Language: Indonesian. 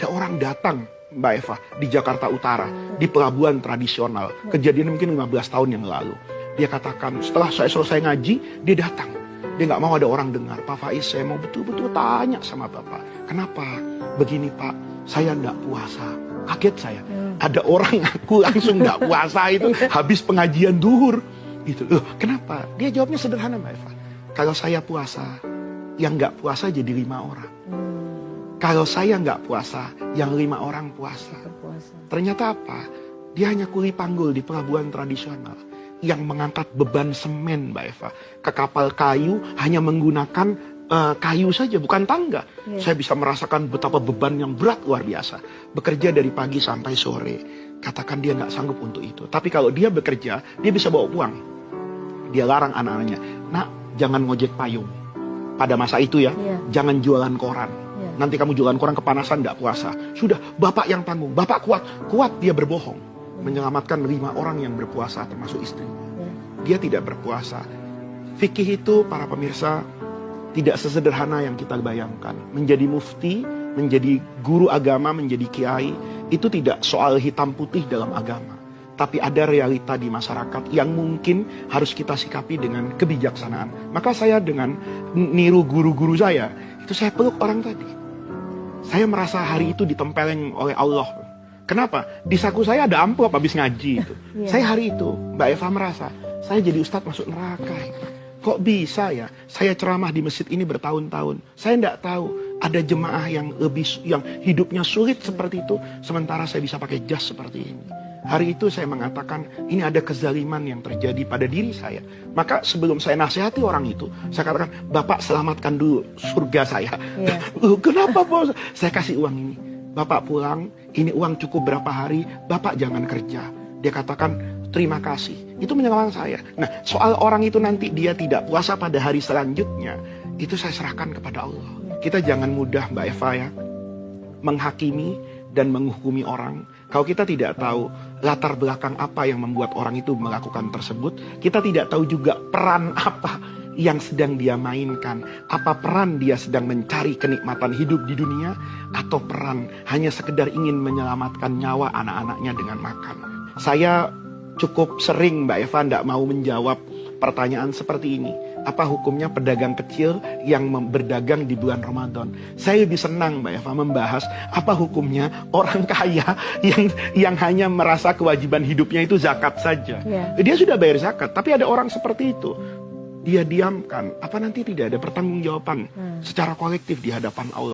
ada orang datang, Mbak Eva, di Jakarta Utara, di pelabuhan tradisional. Kejadian mungkin 15 tahun yang lalu. Dia katakan, setelah saya selesai ngaji, dia datang. Dia nggak mau ada orang dengar. Pak Faiz, saya mau betul-betul tanya sama Bapak. Kenapa? Begini Pak, saya nggak puasa. Kaget saya. Ada orang ngaku langsung nggak puasa itu habis pengajian duhur. Gitu. Loh, kenapa? Dia jawabnya sederhana Mbak Eva. Kalau saya puasa, yang nggak puasa jadi 5 orang. Kalau saya nggak puasa, yang 5 orang puasa. Ternyata apa? Dia hanya kuli panggul di pelabuhan tradisional yang mengangkat beban semen, Mbak Eva, ke kapal kayu hanya menggunakan kayu saja, bukan tangga. Saya bisa merasakan betapa beban yang berat luar biasa. Bekerja dari pagi sampai sore. Katakan dia nggak sanggup untuk itu. Tapi kalau dia bekerja, dia bisa bawa uang. Dia larang anak-anaknya, nak, jangan ngojek payung. Pada masa itu ya, jangan jualan koran. Nanti kamu jualan koran kepanasan, nggak puasa. Sudah, bapak yang tanggung. Bapak kuat. Kuat dia berbohong. Menyelamatkan 5 orang yang berpuasa, termasuk istrinya. Dia tidak berpuasa. Fikih itu, para pemirsa, tidak sesederhana yang kita bayangkan. Menjadi mufti, menjadi guru agama, menjadi kiai, itu tidak soal hitam putih dalam agama. Tapi ada realita di masyarakat yang mungkin harus kita sikapi dengan kebijaksanaan. Maka saya dengan niru guru-guru saya, itu saya peluk orang tadi. Saya merasa hari itu ditempeleng oleh Allah. Kenapa? Di saku saya ada amplop habis ngaji itu. Saya hari itu, Mbak Eva merasa, saya jadi ustadz masuk neraka. Kok bisa ya? Saya ceramah di masjid ini bertahun-tahun. Saya tidak tahu ada jemaah yang hidupnya sulit seperti itu, sementara saya bisa pakai jas seperti ini. Hari itu saya mengatakan, ini ada kezaliman yang terjadi pada diri saya. Maka sebelum saya nasihati orang itu, saya katakan, Bapak selamatkan dulu surga saya. Kenapa bos? Saya kasih uang ini. Bapak pulang, ini uang cukup berapa hari, Bapak jangan kerja. Dia katakan, terima kasih. Itu menyelamatkan saya. Nah, soal orang itu nanti dia tidak puasa pada hari selanjutnya, itu saya serahkan kepada Allah. Kita jangan mudah, Mbak Eva ya, menghakimi dan menghukumi orang. Kalau kita tidak tahu latar belakang apa yang membuat orang itu melakukan tersebut, kita tidak tahu juga peran apa yang sedang dia mainkan. Apa peran dia sedang mencari kenikmatan hidup di dunia, atau peran hanya sekedar ingin menyelamatkan nyawa anak-anaknya dengan makan. Saya cukup sering, Mbak Eva, tidak mau menjawab pertanyaan seperti ini. Apa hukumnya pedagang kecil yang berdagang di bulan Ramadan? Saya lebih senang, Mbak Eva, membahas apa hukumnya orang kaya yang hanya merasa kewajiban hidupnya itu zakat saja. Dia sudah bayar zakat, tapi ada orang seperti itu. Dia diamkan, apa nanti tidak ada pertanggungjawaban secara kolektif di hadapan Allah?